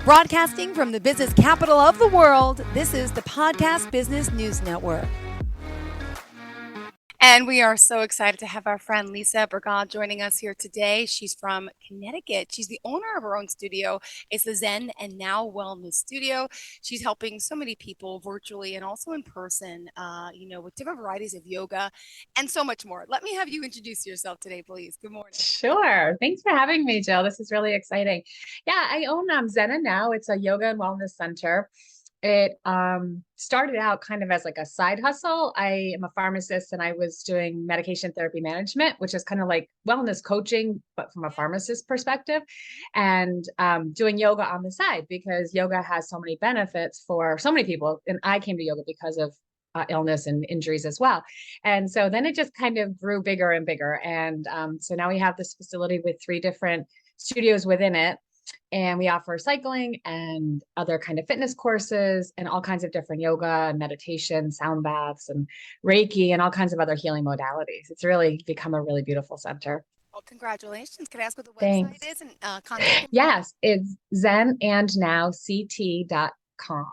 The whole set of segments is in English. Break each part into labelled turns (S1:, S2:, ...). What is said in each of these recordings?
S1: Broadcasting from the business capital of the world, this is the Podcast Business News Network. And we are so excited to have our friend Lisa Bragaw joining us here today. She's from Connecticut. She's the owner of her own studio. It's the Zen Now Wellness Studio. She's helping so many people virtually and also in person, with different varieties of yoga and so much more. Let me have you introduce yourself today, please. Good morning.
S2: Sure. Thanks for having me, Jill. This is really exciting. Yeah, I own Zen Now. It's a yoga and wellness center. It started out kind of as like a side hustle. I am a pharmacist and I was doing medication therapy management, which is kind of like wellness coaching, but from a pharmacist perspective, and doing yoga on the side because yoga has so many benefits for so many people. And I came to yoga because of illness and injuries as well. And so then it just kind of grew bigger and bigger. And so now we have this facility with 3 different studios within it. And we offer cycling and other kind of fitness courses and all kinds of different yoga and meditation, sound baths and Reiki and all kinds of other healing modalities. It's really become a really beautiful center.
S1: Well, congratulations. Can I ask what the website
S2: Thanks.
S1: is and contact information?
S2: Yes, it's zenandnowct.com.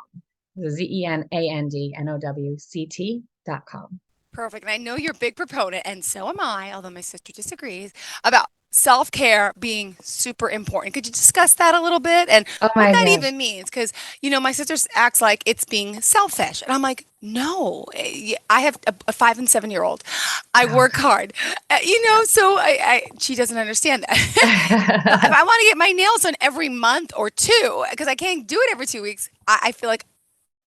S2: ZENANDNOWCT.com.
S1: Perfect. And I know you're a big proponent, and so am I, although my sister disagrees, about self-care being super important. Could you discuss that a little bit and
S2: Oh
S1: what
S2: my
S1: that
S2: gosh.
S1: even means? Because, my sister acts like it's being selfish. And I'm like, no, I have a 5 and 7-year-old. I
S2: Oh
S1: work hard, so she doesn't understand that. If
S2: God.
S1: I want to get my nails done every month or two, because I can't do it every 2 weeks, I feel like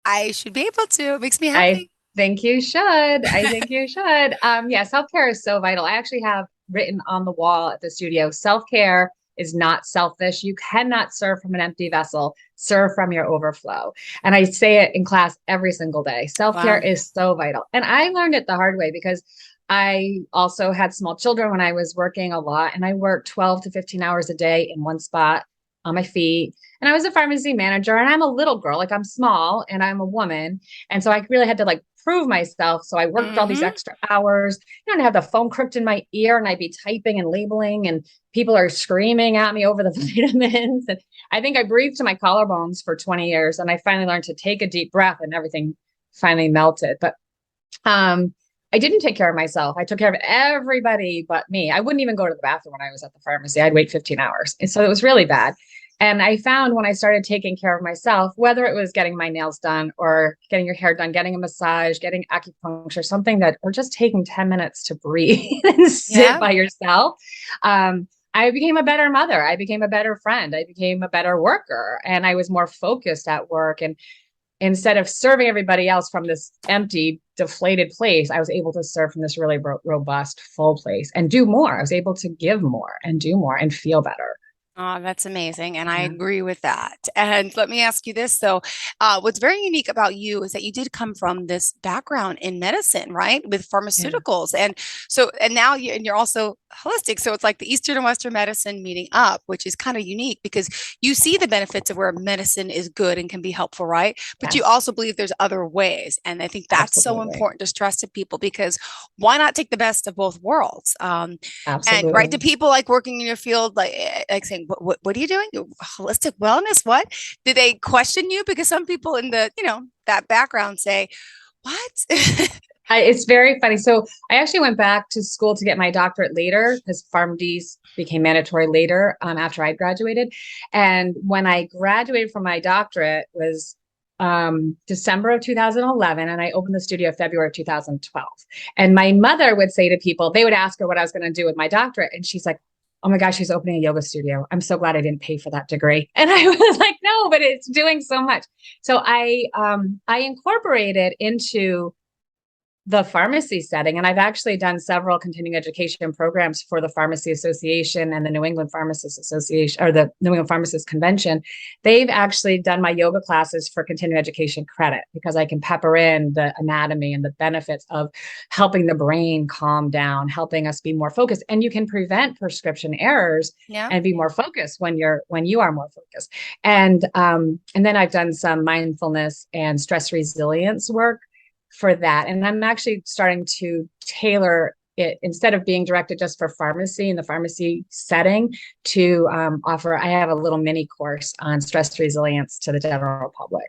S1: I should be able to. It makes me
S2: I
S1: happy.
S2: think you should. I think you should. Yeah, self-care is so vital. I actually have written on the wall at the studio, self-care is not selfish. You cannot serve from an empty vessel, serve from your overflow. And I say it in class every single day. Self-care
S1: Wow.
S2: is so vital. And I learned it the hard way because I also had small children when I was working a lot, and I worked 12 to 15 hours a day in one spot on my feet. And I was a pharmacy manager, and I'm a little girl, like I'm small and I'm a woman. And so I really had to like prove myself. So I worked all these
S1: Mm-hmm.
S2: extra hours. I have the phone crooked in my ear and I'd be typing and labeling, and people are screaming at me over the vitamins. And I think I breathed to my collarbones for 20 years. And I finally learned to take a deep breath and everything finally melted. But I didn't take care of myself. I took care of everybody but me. I wouldn't even go to the bathroom when I was at the pharmacy. I'd wait 15 hours. And so it was really bad. And I found when I started taking care of myself, whether it was getting my nails done or getting your hair done, getting a massage, getting acupuncture, something that, or just taking 10 minutes to breathe and sit
S1: Yeah.
S2: by yourself. I became a better mother. I became a better friend. I became a better worker, and I was more focused at work. And instead of serving everybody else from this empty, deflated place, I was able to serve from this really robust, full place and do more. I was able to give more and do more and feel better.
S1: Oh, that's amazing. And I
S2: Yeah.
S1: agree with that. And let me ask you this, though. What's very unique about you is that you did come from this background in medicine, right? With
S2: Yeah.
S1: pharmaceuticals. And now you're also holistic. So it's like the Eastern and Western medicine meeting up, which is kind of unique because you see the benefits of where medicine is good and can be helpful, right? But you
S2: Yes,
S1: also believe there's other ways. And I think that's so
S2: absolutely.
S1: important to stress to people because why not take the best of both worlds? And right, do
S2: Absolutely.
S1: people like working in your field like saying, what are you doing? Holistic wellness? What? Do they question you? Because some people in that background say, what?
S2: It's very funny. So I actually went back to school to get my doctorate later because PharmDs became mandatory later after I graduated. And when I graduated from my doctorate was December of 2011, and I opened the studio February of 2012. And my mother would say to people, they would ask her what I was going to do with my doctorate, and she's like, "Oh my gosh, she's opening a yoga studio. I'm so glad I didn't pay for that degree." And I was like, "No, but it's doing so much." So I incorporated into the pharmacy setting. And I've actually done several continuing education programs for the Pharmacy Association and the New England Pharmacists Association, or the New England Pharmacists Convention. They've actually done my yoga classes for continuing education credit because I can pepper in the anatomy and the benefits of helping the brain calm down, helping us be more focused. And you can prevent prescription errors
S1: Yeah.
S2: and be more focused when you are more focused. And then I've done some mindfulness and stress resilience work for that. And I'm actually starting to tailor it, instead of being directed just for pharmacy in the pharmacy setting, to I have a little mini course on stress resilience to the general public.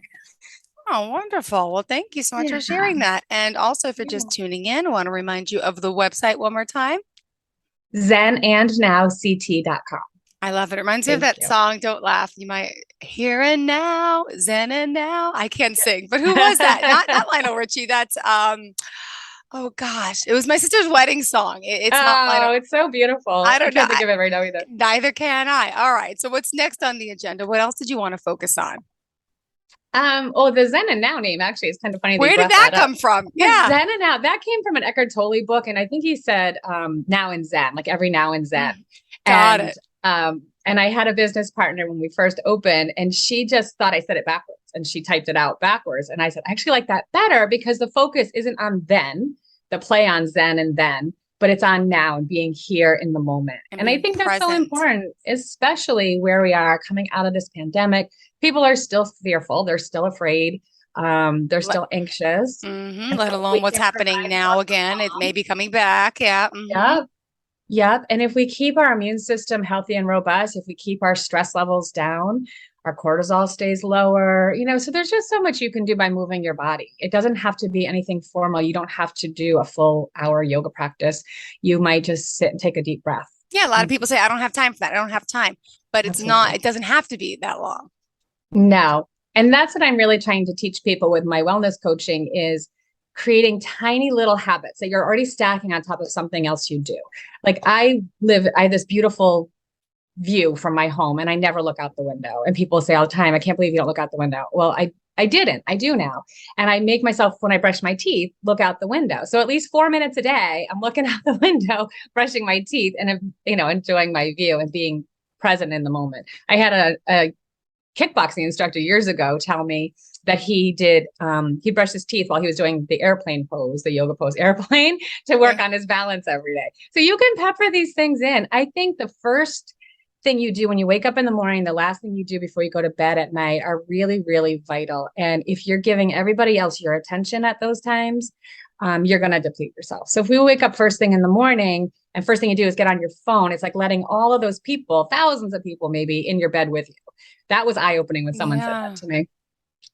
S1: Oh, wonderful. Well, thank you so much for
S2: Yeah.
S1: sharing that. And also, if you're
S2: Yeah.
S1: just tuning in, I want to remind you of the website one more time.
S2: Zenandnowct.com.
S1: I love it. It reminds me of
S2: Thank
S1: that
S2: you.
S1: song, Don't Laugh. You might Here and Now, Zen and Now. I can't sing, but who was that? Not Lionel Richie. That's oh gosh. It was my sister's wedding song. It's not Lionel.
S2: Oh, it's so beautiful.
S1: I
S2: I
S1: don't know.
S2: can't think of it right now either.
S1: Neither can I. All right. So what's next on the agenda? What else did you want to focus on?
S2: Oh, the Zen and Now name actually is kind of funny that you
S1: Where did
S2: brought
S1: that
S2: that up.
S1: come from?
S2: Because
S1: Yeah.
S2: Zen and Now, that came from an Eckhart Tolle book, and I think he said now and Zen, like every now and Zen.
S1: Mm, got
S2: And
S1: it.
S2: I had a business partner when we first opened, and she just thought I said it backwards, and she typed it out backwards. And I said, I actually like that better because the focus isn't on then, the play on Zen and then, but it's on now and being here in the moment.
S1: And
S2: And I
S1: being
S2: think that's so
S1: present.
S2: important, especially where we are coming out of this pandemic. People are still fearful, they're still afraid, they're
S1: Let,
S2: still anxious. And
S1: let
S2: so
S1: alone
S2: we
S1: what's
S2: can
S1: happening
S2: provide more
S1: now again. It may
S2: calm.
S1: be coming back. Yeah.
S2: Yep. Yep. And if we keep our immune system healthy and robust, if we keep our stress levels down, our cortisol stays lower, so there's just so much you can do by moving your body. It doesn't have to be anything formal. You don't have to do a full hour yoga practice. You might just sit and take a deep breath.
S1: Yeah. A lot of
S2: And
S1: people say, I don't have time for that. I don't have time. But it's not,
S2: absolutely.
S1: it doesn't have to be that long.
S2: No. And that's what I'm really trying to teach people with my wellness coaching is creating tiny little habits that you're already stacking on top of something else you do. Like I have this beautiful view from my home and I never look out the window. And people say all the time, I can't believe you don't look out the window. Well, I didn't. I do now. And I make myself, when I brush my teeth, look out the window. So at least 4 minutes a day, I'm looking out the window, brushing my teeth and, enjoying my view and being present in the moment. I had a kickboxing instructor years ago tell me that he brushed his teeth while he was doing the airplane pose, the yoga pose airplane, to work
S1: Okay.
S2: on his balance every day. So you can pepper these things in. I think the first thing you do when you wake up in the morning, the last thing you do before you go to bed at night are really, really vital. And if you're giving everybody else your attention at those times, you're going to deplete yourself. So if we wake up first thing in the morning and first thing you do is get on your phone, it's like letting all of those people, thousands of people maybe, in your bed with you. That was eye-opening when someone said that
S1: Yeah.
S2: to me.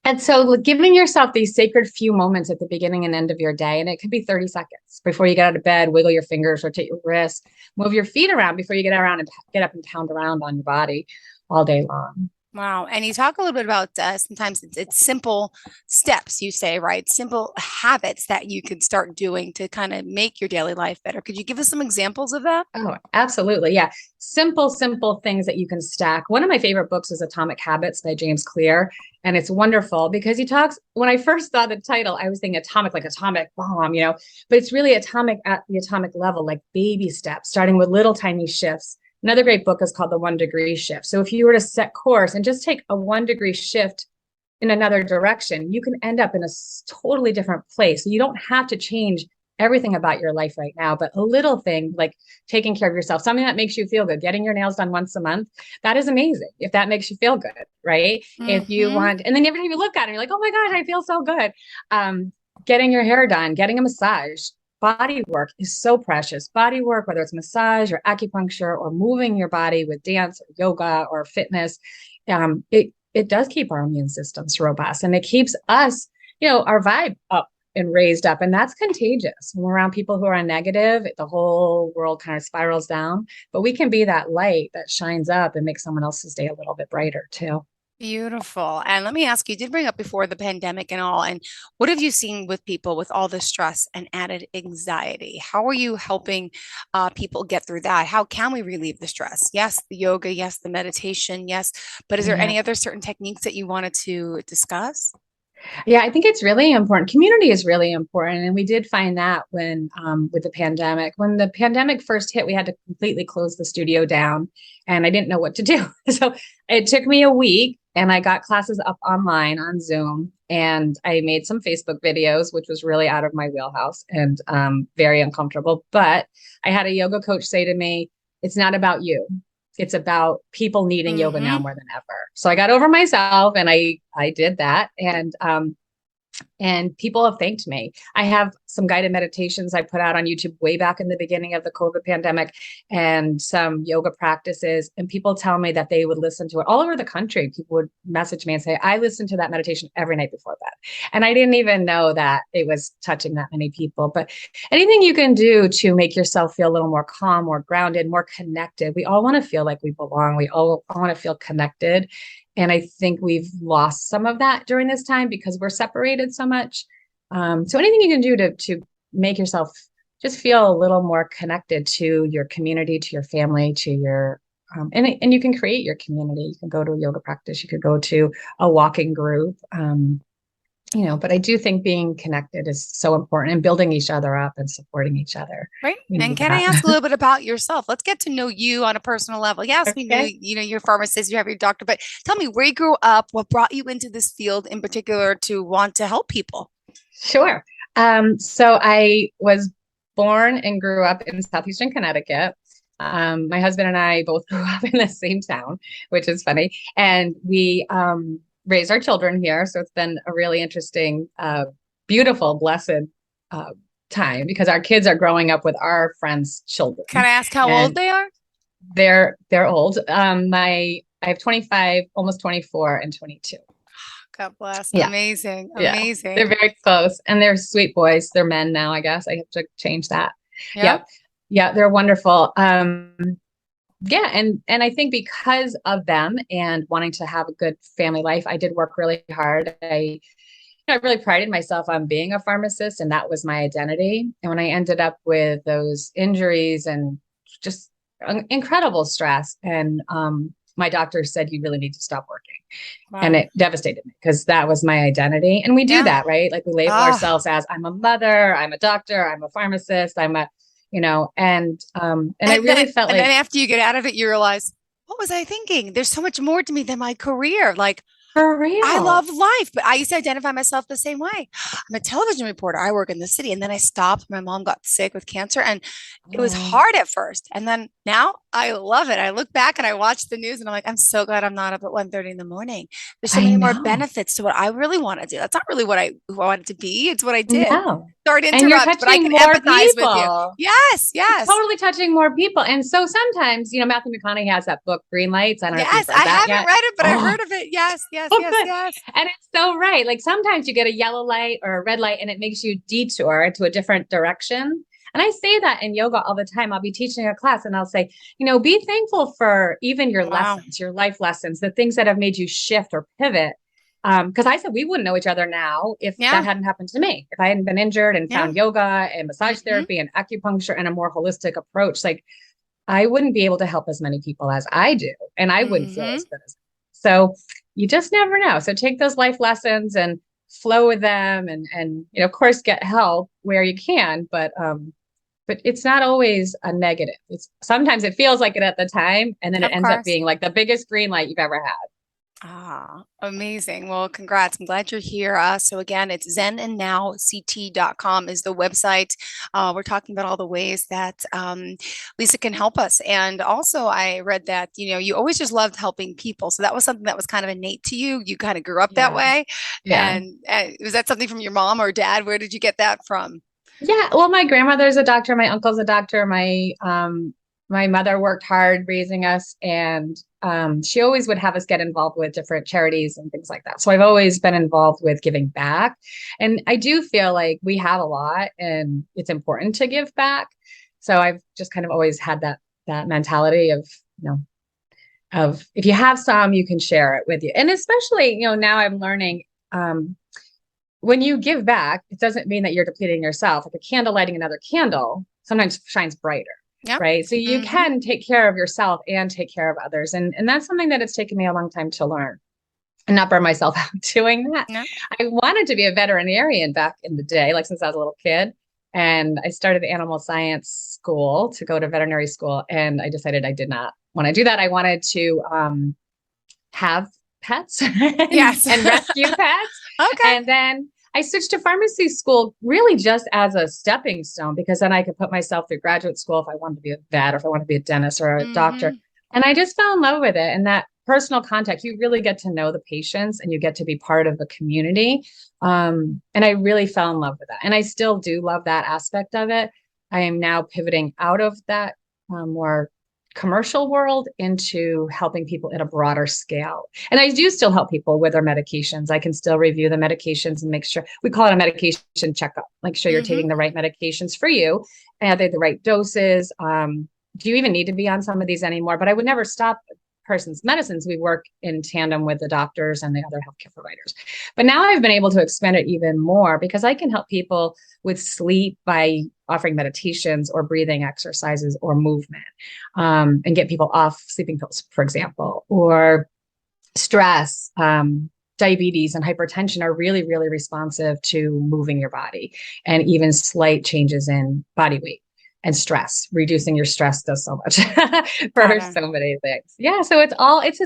S2: And so giving yourself these sacred few moments at the beginning and end of your day, and it could be 30 seconds before you get out of bed, wiggle your fingers, rotate your wrists, move your feet around before you get up and pound around on your body all day long.
S1: Wow. And you talk a little bit about sometimes it's simple steps, you say, right? Simple habits that you can start doing to kind of make your daily life better. Could you give us some examples of that?
S2: Oh, absolutely. Yeah. Simple, simple things that you can stack. One of my favorite books is Atomic Habits by James Clear. And it's wonderful because he talks, when I first saw the title, I was thinking atomic, like atomic bomb, but it's really atomic at the atomic level, like baby steps, starting with little tiny shifts. Another great book is called The 1 Degree Shift. So if you were to set course and just take a 1 degree shift in another direction, you can end up in a totally different place. So you don't have to change everything about your life right now, but a little thing like taking care of yourself, something that makes you feel good, getting your nails done once a month, that is amazing. If that makes you feel good, right? If you
S1: Mm-hmm.
S2: want, and then every time you look at it, you're like, oh my gosh, I feel so good. Getting your hair done, getting a massage, body work is so precious. Body work, whether it's massage or acupuncture or moving your body with dance or yoga or fitness, it does keep our immune systems robust and it keeps us, our vibe up and raised up. And that's contagious. When we're around people who are negative, the whole world kind of spirals down. But we can be that light that shines up and makes someone else's day a little bit brighter too.
S1: Beautiful. And let me ask you, did bring up before the pandemic and all, and what have you seen with people with all the stress and added anxiety? How are you helping people get through that? How can we relieve the stress? Yes, the yoga, yes, the meditation, yes. But is there
S2: Yeah.
S1: any other certain techniques that you wanted to discuss?
S2: Yeah, I think it's really important. Community is really important. And we did find that when, with the pandemic, when the pandemic first hit, we had to completely close the studio down and I didn't know what to do. So it took me a week and I got classes up online on Zoom and I made some Facebook videos, which was really out of my wheelhouse and very uncomfortable. But I had a yoga coach say to me, it's not about you. It's about people needing yoga now
S1: Mm-hmm.
S2: more than ever. So I got over myself and I did that. And And people have thanked me. I have some guided meditations I put out on YouTube way back in the beginning of the COVID pandemic and some yoga practices. And people tell me that they would listen to it all over the country. People would message me and say, I listen to that meditation every night before bed. And I didn't even know that it was touching that many people. But anything you can do to make yourself feel a little more calm, more grounded, more connected. We all want to feel like we belong. We all want to feel connected. And I think we've lost some of that during this time because we're separated so much. So anything you can do to make yourself just feel a little more connected to your community, to your family, to your and you can create your community. You can go to a yoga practice. You could go to a walking group. But I do think being connected is so important and building each other up and supporting each other.
S1: Right.
S2: We
S1: And
S2: need
S1: can I
S2: that.
S1: ask a little bit about yourself? Let's get to know you on a personal level. Yes, we knew,
S2: Okay.
S1: you're a pharmacist, you have your doctor, but tell me where you grew up, what brought you into this field in particular to want to help people?
S2: Sure. So I was born and grew up in southeastern Connecticut. My husband and I both grew up in the same town, which is funny. And we raised our children here. So it's been a really interesting, beautiful, blessed uh, time because our kids are growing up with our friends' children.
S1: Can I ask how old
S2: And
S1: they are?
S2: they're old. I have 25, almost 24 and 22.
S1: God bless.
S2: Yeah.
S1: Amazing.
S2: Yeah, they're
S1: Amazing.
S2: very close and they're sweet boys. They're men now, I guess. I have to change that.
S1: Yep.
S2: Yep. Yeah, they're wonderful. Yeah, and I think because of them and wanting to have a good family life, I did work really hard. I really prided myself on being a pharmacist, and that was my identity. And when I ended up with those injuries and just incredible stress, and my doctor said you really need to stop working. And
S1: Wow.
S2: it devastated me because that was my identity. And we do
S1: Yeah.
S2: that, right? Like we label
S1: Ah.
S2: ourselves as I'm a mother, I'm a doctor, I'm a pharmacist, and I really felt
S1: And then
S2: like
S1: after you get out of it, you realize, what was I thinking? There's so much more to me than my career. Like,
S2: for
S1: I
S2: real.
S1: love life, but I used to identify myself the same way. I'm a television reporter. I work in the city. And then I stopped. My mom got sick with cancer and it was
S2: Oh,
S1: hard at first. And then now I love it. I look back and I watch the news and I'm like, I'm so glad I'm not up at 1:30 in the morning. There's so
S2: I
S1: many more
S2: know.
S1: benefits to what I really want to do. That's not really who I wanted to be. It's what I did.
S2: No.
S1: Sorry to
S2: And you're
S1: interrupt, but I
S2: touching
S1: can
S2: more
S1: empathize with you.
S2: people.
S1: Yes,
S2: You're
S1: yes.
S2: totally touching more people. And so sometimes, Matthew McConaughey has that book, Green Lights. I don't know if you've
S1: Yes,
S2: read
S1: I
S2: that
S1: haven't
S2: yet.
S1: read it, but I've
S2: Oh,
S1: heard of it. Yes, yes,
S2: oh,
S1: yes,
S2: good.
S1: yes.
S2: And it's so right. Like sometimes you get a yellow light or a red light and it makes you detour into a different direction. And I say that in yoga all the time. I'll be teaching a class and I'll say, be thankful for even your
S1: Wow.
S2: lessons, your life lessons, the things that have made you shift or pivot. Because I said we wouldn't know each other now if that
S1: Yeah,
S2: hadn't happened to me. If I hadn't been injured and
S1: yeah.
S2: found yoga and massage
S1: Hmm.
S2: therapy and acupuncture and a more holistic approach, like I wouldn't be able to help as many people as I do, and I wouldn't feel
S1: Hmm.
S2: as good as. So you just never know. So take those life lessons and flow with them, and of course get help where you can, but it's not always a negative. It's sometimes it feels like it at the time, and then it
S1: Of
S2: ends up
S1: course.
S2: being like the biggest green light you've ever had.
S1: Ah, amazing. Well, congrats. I'm glad you're here. So again, it's zenandnowct.com is the website. We're talking about all the ways that Lisa can help us. And also I read that, you always just loved helping people. So that was something that was kind of innate to you. You kind of grew up that
S2: Yeah,
S1: way.
S2: yeah.
S1: And was that something from your mom or dad? Where did you get that from?
S2: Yeah, well, my grandmother's a doctor, my uncle's a doctor, my mother worked hard raising us, and she always would have us get involved with different charities and things like that. So I've always been involved with giving back, and I do feel like we have a lot, and it's important to give back. So I've just kind of always had that mentality of you know of if you have some, you can share it with you, and especially now I'm learning. Um, when you give back, it doesn't mean that you're depleting yourself. Like a candle lighting another candle sometimes shines brighter,
S1: Yeah.
S2: right? So you
S1: Hmm.
S2: can take care of yourself and take care of others. And that's something that it's taken me a long time to learn and not burn myself out doing that.
S1: Yeah.
S2: I wanted to be a veterinarian back in the day, like since I was a little kid. And I started animal science school to go to veterinary school. And I decided I did not want to do that. I wanted to have pets
S1: Yes.
S2: and rescue pets.
S1: Okay.
S2: And then I switched to pharmacy school really just as a stepping stone because then I could put myself through graduate school if I wanted to be a vet or if I wanted to be a dentist or a doctor.
S1: Hmm.
S2: And I just fell in love with it. And that personal contact. You really get to know the patients and you get to be part of a community. And I really fell in love with that. And I still do love that aspect of it. I am now pivoting out of that more commercial world into helping people at a broader scale. And I do still help people with their medications. I can still review the medications and make sure we call it a medication checkup, make sure you're
S1: Mm-hmm.
S2: taking the right medications for you and they're the right doses. Do you even need to be on some of these anymore? But I would never stop a person's medicines. We work in tandem with the doctors and the other healthcare providers. But now I've been able to expand it even more because I can help people with sleep by offering meditations or breathing exercises or movement, and get people off sleeping pills, for example, or stress. Diabetes and hypertension are really, really responsive to moving your body and even slight changes in body weight and stress. Reducing your stress does so much
S1: Got
S2: for
S1: it.
S2: so many things. Yeah. So it's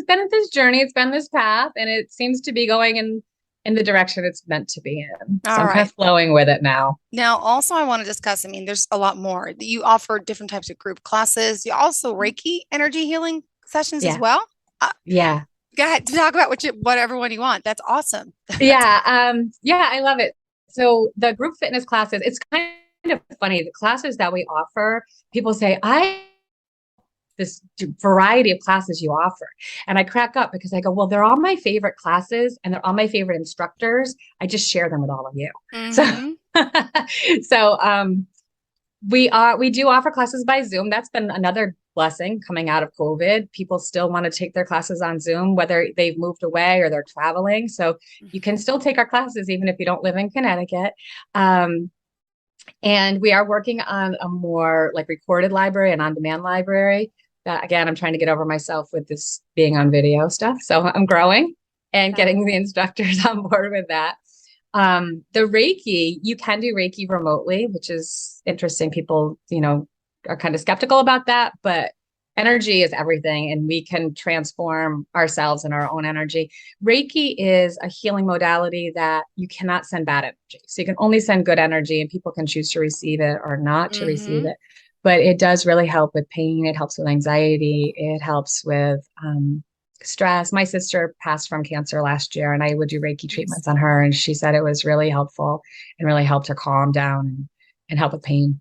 S2: been this journey, it's been this path, and it seems to be going in the direction it's meant to be in. So
S1: All
S2: I'm kind
S1: right.
S2: of flowing with it now.
S1: Now, also, I want to discuss, I mean, there's a lot more. You offer different types of group classes. You also Reiki energy healing sessions as
S2: Yeah.
S1: well. Uh,
S2: Yeah.
S1: Go ahead to talk about whatever one you want. That's awesome. That's
S2: Yeah. Yeah, I love it. So the group fitness classes, it's kind of funny. The classes that we offer, people say, I this variety of classes you offer. And I crack up because I go, well, they're all my favorite classes and they're all my favorite instructors. I just share them with all of you. So,
S1: mm-hmm.
S2: so we do offer classes by Zoom. That's been another blessing coming out of COVID. People still want to take their classes on Zoom, whether they've moved away or they're traveling. So you can still take our classes even if you don't live in Connecticut. And we are working on a more like recorded library and on-demand library. That again, I'm trying to get over myself with this being on video stuff. So I'm growing and
S1: Yeah.
S2: getting the instructors on board with that. The Reiki, you can do Reiki remotely, which is interesting. People, are kind of skeptical about that, but energy is everything and we can transform ourselves and our own energy. Reiki is a healing modality that you cannot send bad energy. So you can only send good energy and people can choose to receive it or not to receive
S1: Mm-hmm.
S2: it. But it does really help with pain. It helps with anxiety. It helps with stress. My sister passed from cancer last year and I would do Reiki treatments on her. And she said it was really helpful and really helped her calm down and help with pain.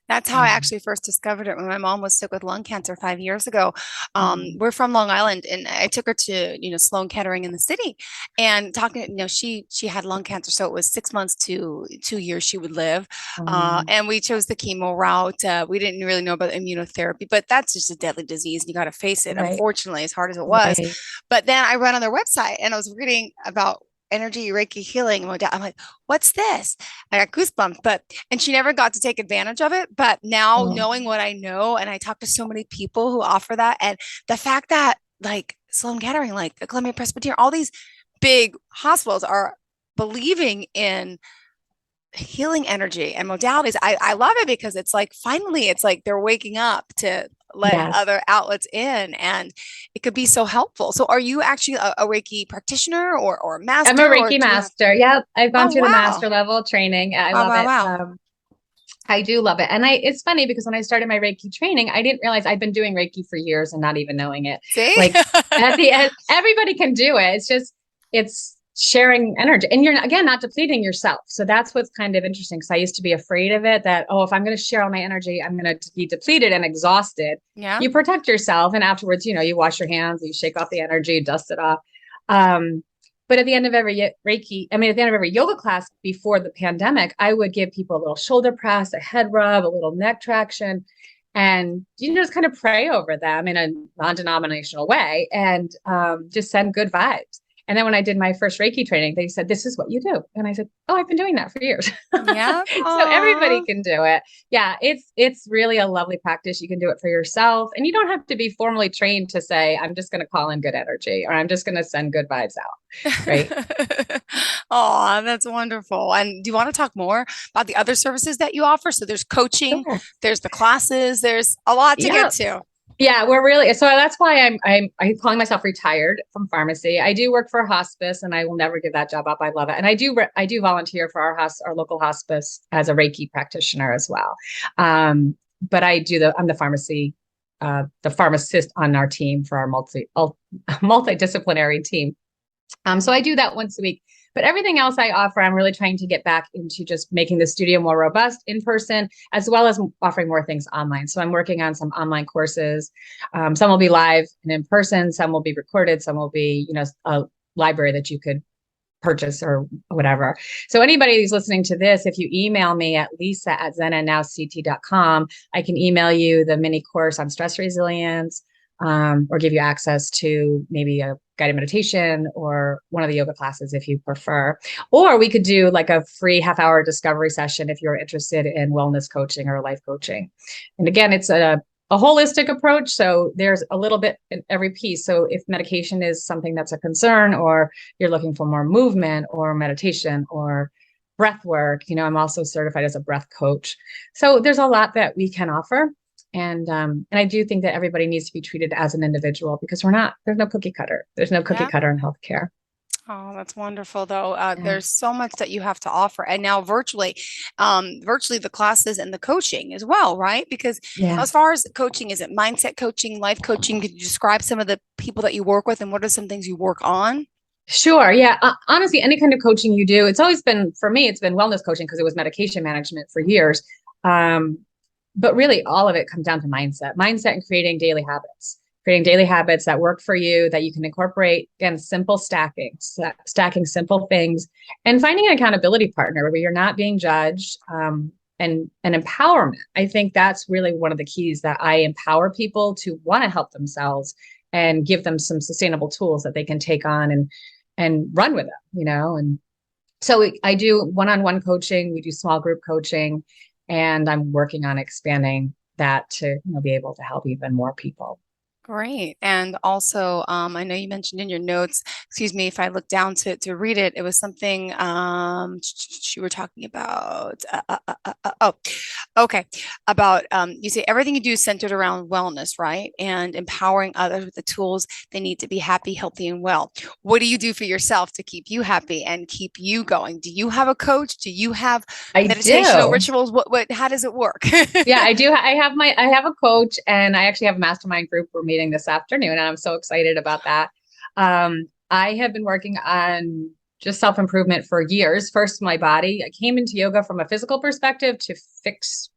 S1: That's how I actually first discovered it when my mom was sick with lung cancer 5 years ago.
S2: Mm.
S1: We're from Long Island, and I took her to Sloan Kettering in the city, and talking. She had lung cancer, so it was 6 months to 2 years she would live.
S2: Um,
S1: And we chose the chemo route. We didn't really know about immunotherapy, but that's just a deadly disease, and you got to face it.
S2: right,
S1: Unfortunately, as hard as it was.
S2: right.
S1: But then I went on their website and I was reading about energy Reiki healing modality. I'm like, what's this? I got goosebumps, and she never got to take advantage of it. But now
S2: Oh,
S1: knowing what I know, and I talk to so many people who offer that, and the fact that like Sloan Kettering, like the Columbia Presbyterian, all these big hospitals are believing in healing energy and modalities. I love it because it's like finally it's like they're waking up to let
S2: yes.
S1: other outlets in, and it could be so helpful. So are you actually a Reiki practitioner or a
S2: I'm a
S1: master, or
S2: Reiki
S1: do you have
S2: master. Yeah, I've gone
S1: oh
S2: through the
S1: wow.
S2: master level training. I
S1: Wow,
S2: love
S1: wow,
S2: it.
S1: wow.
S2: I do love it. And it's funny because when I started my Reiki training, I didn't realize I've been doing Reiki for years and not even knowing it.
S1: See?
S2: Like at the end, everybody can do it. It's sharing energy and you're again, not depleting yourself. So that's what's kind of interesting. Cause I used to be afraid of it that, oh, if I'm going to share all my energy, I'm going to be depleted and exhausted.
S1: Yeah.
S2: You protect yourself. And afterwards, you wash your hands, you shake off the energy, dust it off. Um, but at the end of every Reiki, I mean, at the end of every yoga class before the pandemic, I would give people a little shoulder press, a head rub, a little neck traction, and just kind of pray over them in a non-denominational way and just send good vibes. And then when I did my first Reiki training, they said, this is what you do. And I said, oh, I've been doing that for years.
S1: Yeah.
S2: So everybody
S1: Oh,
S2: can do it. Yeah, it's really a lovely practice. You can do it for yourself. And you don't have to be formally trained to say, I'm just going to call in good energy or I'm just going to send good vibes out. Right.
S1: oh, that's wonderful. And do you want to talk more about the other services that you offer? So there's coaching,
S2: Sure.
S1: there's the classes, there's a lot to get
S2: Yeah.
S1: to.
S2: Yeah, we're really so that's why I'm calling myself retired from pharmacy. I do work for hospice and I will never give that job up. I love it. And I do volunteer for our local hospice as a Reiki practitioner as well. But I'm the pharmacy the pharmacist on our team for our multidisciplinary team. So I do that once a week. But everything else I offer, I'm really trying to get back into just making the studio more robust in person, as well as offering more things online. So I'm working on some online courses. Some will be live and in person. Some will be recorded. Some will be, a library that you could purchase or whatever. So anybody who's listening to this, if you email me at lisa@zenandnowct.com, I can email you the mini course on stress resilience, or give you access to maybe a guided meditation or one of the yoga classes if you prefer. Or we could do like a free half-hour discovery session if you're interested in wellness coaching or life coaching. And again, it's a holistic approach. So there's a little bit in every piece. So if medication is something that's a concern, or you're looking for more movement or meditation or breath work, I'm also certified as a breath coach. So there's a lot that we can offer. And I do think that everybody needs to be treated as an individual, because there's no cookie cutter. There's no cookie
S1: Yeah.
S2: cutter in healthcare.
S1: Oh, that's wonderful, though.
S2: Yeah.
S1: There's so much that you have to offer, and now virtually the classes and the coaching as well, right? Because
S2: Yeah.
S1: as far as coaching, is it mindset coaching, life coaching? Could you describe some of the people that you work with, and what are some things you work on?
S2: Sure. Yeah. Honestly, any kind of coaching you do, it's always been, for me, it's been wellness coaching because it was medication management for years. Um, but really, all of it comes down to mindset and creating daily habits that work for you, that you can incorporate. Again, simple stacking simple things, and finding an accountability partner where you're not being judged, and empowerment. I think that's really one of the keys, that I empower people to want to help themselves and give them some sustainable tools that they can take on and run with them. And so I do one-on-one coaching, we do small group coaching, and I'm working on expanding that to, be able to help even more people.
S1: Great. And also, I know you mentioned in your notes, excuse me, if I look down to read it, it was something you were talking about. Oh, okay. About, you say everything you do is centered around wellness, right? And empowering others with the tools they need to be happy, healthy, and well. What do you do for yourself to keep you happy and keep you going? Do you have a coach? Do you have
S2: I
S1: meditational
S2: do.
S1: rituals? How does it work?
S2: Yeah, I do. I have a coach, and I actually have a mastermind group we're meeting this afternoon, and I'm so excited about that. I have been working on just self-improvement for years. First, my body. I came into yoga from a physical perspective to fix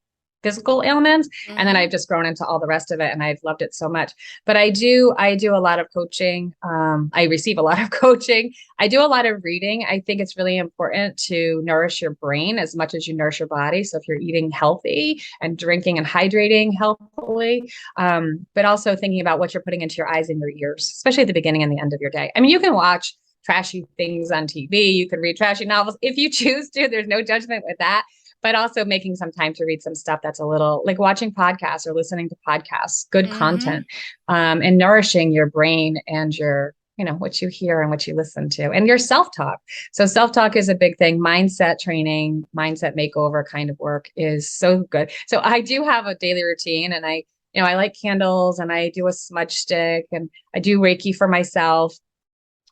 S2: physical ailments, and then
S1: Hmm.
S2: I've just grown into all the rest of it, and I've loved it so much. But I do a lot of coaching. I receive a lot of coaching. I do a lot of reading. I think it's really important to nourish your brain as much as you nourish your body. So if you're eating healthy and drinking and hydrating healthily, but also thinking about what you're putting into your eyes and your ears, especially at the beginning and the end of your day. I mean, you can watch trashy things on TV, you can read trashy novels if you choose to. There's no judgment with that, but also making some time to read some stuff that's a little, like watching podcasts or listening to podcasts, good
S1: Hmm.
S2: content, and nourishing your brain and your, what you hear and what you listen to, and your self-talk. So self-talk is a big thing. Mindset training, mindset makeover kind of work is so good. So I do have a daily routine, and I light candles, and I do a smudge stick, and I do Reiki for myself.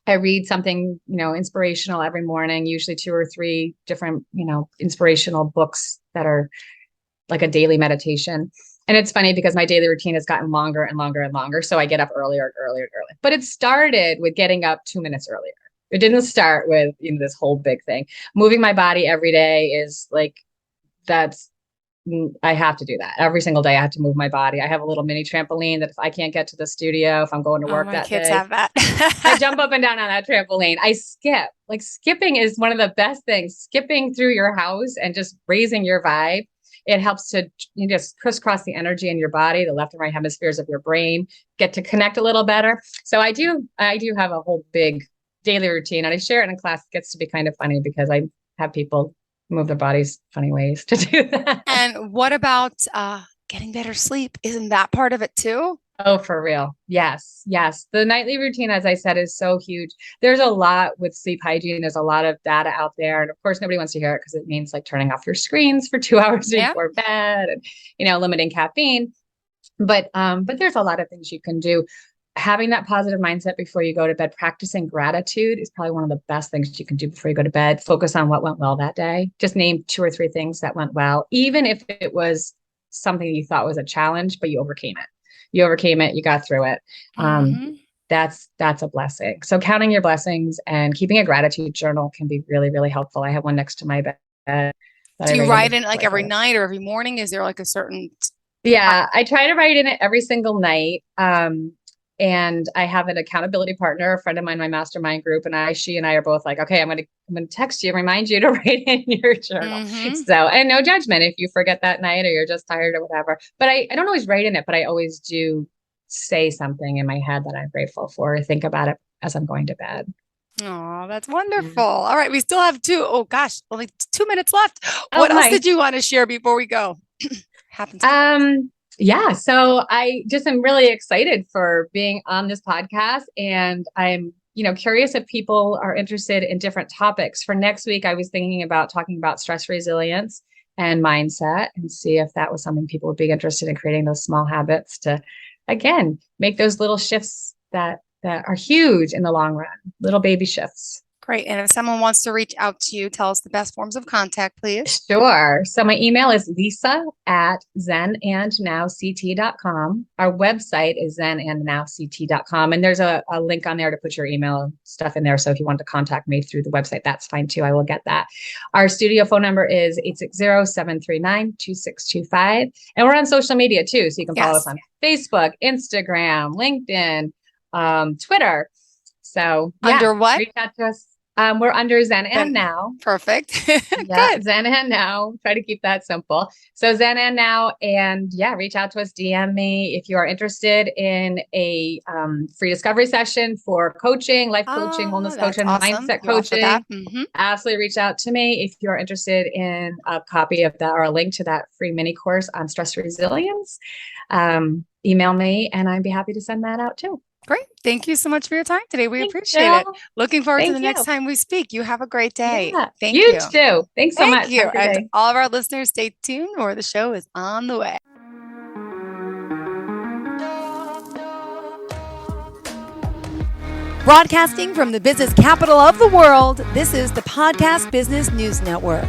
S2: I read something, inspirational every morning, usually two or three different, inspirational books that are like a daily meditation. And it's funny because my daily routine has gotten longer and longer and longer. So I get up earlier and earlier and earlier. But it started with getting up 2 minutes earlier. It didn't start with, this whole big thing. Moving my body every day is like, that's I have to do that every single day. I have to move my body. I have a little mini trampoline that if I can't get to the studio, if I'm going to
S1: Oh,
S2: work
S1: my
S2: that
S1: kids
S2: day,
S1: have that.
S2: I jump up and down on that trampoline. I skip. Like skipping is one of the best things. Skipping through your house and just raising your vibe. It helps to just crisscross the energy in your body, the left and right hemispheres of your brain, get to connect a little better. So I do have a whole big daily routine, and I share it in a class. It gets to be kind of funny because I have people move their bodies funny ways to do that.
S1: And what about getting better sleep? Isn't that part of it too?
S2: Oh, for real. Yes. Yes. The nightly routine, as I said, is so huge. There's a lot with sleep hygiene. There's a lot of data out there. And of course, nobody wants to hear it because it means like turning off your screens for 2 hours
S1: Yeah.
S2: before bed and, limiting caffeine. But there's a lot of things you can do. Having that positive mindset before you go to bed, practicing gratitude is probably one of the best things you can do before you go to bed. Focus on what went well that day. Just name two or three things that went well, even if it was something you thought was a challenge, but you overcame it. you overcame it, you got through it.
S1: Mm-hmm.
S2: That's a blessing. So counting your blessings and keeping a gratitude journal can be really, really helpful. I have one next to my bed that
S1: Do
S2: I
S1: you
S2: write in
S1: write in like
S2: before I
S1: every
S2: go.
S1: night or every morning? Is there like a certain time?
S2: Yeah, I try to write in it every single night. And I have an accountability partner, a friend of mine, my mastermind group, and she and I are both like, okay, I'm gonna text you, remind you to write in your journal.
S1: Mm-hmm.
S2: So, and no judgment if you forget that night or you're just tired or whatever. But I don't always write in it, but I always do say something in my head that I'm grateful for, or think about it as I'm going to bed.
S1: Oh, that's
S2: Yeah.
S1: wonderful. All right, we still have oh gosh, only 2 minutes left.
S2: Oh,
S1: What else did
S2: nice.
S1: you want to share before we go? Happens quick.
S2: Yeah, so I just am really excited for being on this podcast, and I'm, curious if people are interested in different topics. For next week, I was thinking about talking about stress resilience and mindset and see if that was something people would be interested in, creating those small habits to, again, make those little shifts that are huge in the long run, little baby shifts.
S1: Great. And if someone wants to reach out to you, tell us the best forms of contact, please.
S2: Sure. So my email is Lisa at zenandnowct.com. Our website is zenandnowct.com. And there's a link on there to put your email stuff in there. So if you want to contact me through the website, that's fine too. I will get that. Our studio phone number is 860-739-2625. And we're on social media too. So you can follow us
S1: Yes.
S2: on Facebook, Instagram, LinkedIn, Twitter. So yeah,
S1: Under what?
S2: reach out to us. We're under Zen and
S1: Then
S2: Now.
S1: perfect.
S2: Yeah,
S1: Good.
S2: Zen and Now. Try to keep that simple. So Zen and Now, and yeah, reach out to us, DM me if you are interested in a free discovery session for coaching, life coaching,
S1: Ah,
S2: wellness
S1: that's
S2: coaching,
S1: awesome.
S2: mindset
S1: You offer that.
S2: coaching.
S1: Mm-hmm.
S2: Absolutely, reach out to me if you're interested in a copy of that or a link to that free mini course on stress resilience. Email me, and I'd be happy to send that out too.
S1: Great. Thank you so much for your time today. We
S2: Thanks,
S1: appreciate it.
S2: Jill.
S1: Looking forward to the
S2: Thank
S1: next
S2: you.
S1: time we speak. You have a great day.
S2: Yeah,
S1: Thank
S2: you
S1: you.
S2: too. Thanks so
S1: Thank
S2: much. Have
S1: you.
S2: a good
S1: And
S2: day.
S1: all of our listeners, stay tuned or the show is on the way. Broadcasting from the business capital of the world, this is the Podcast Business News Network.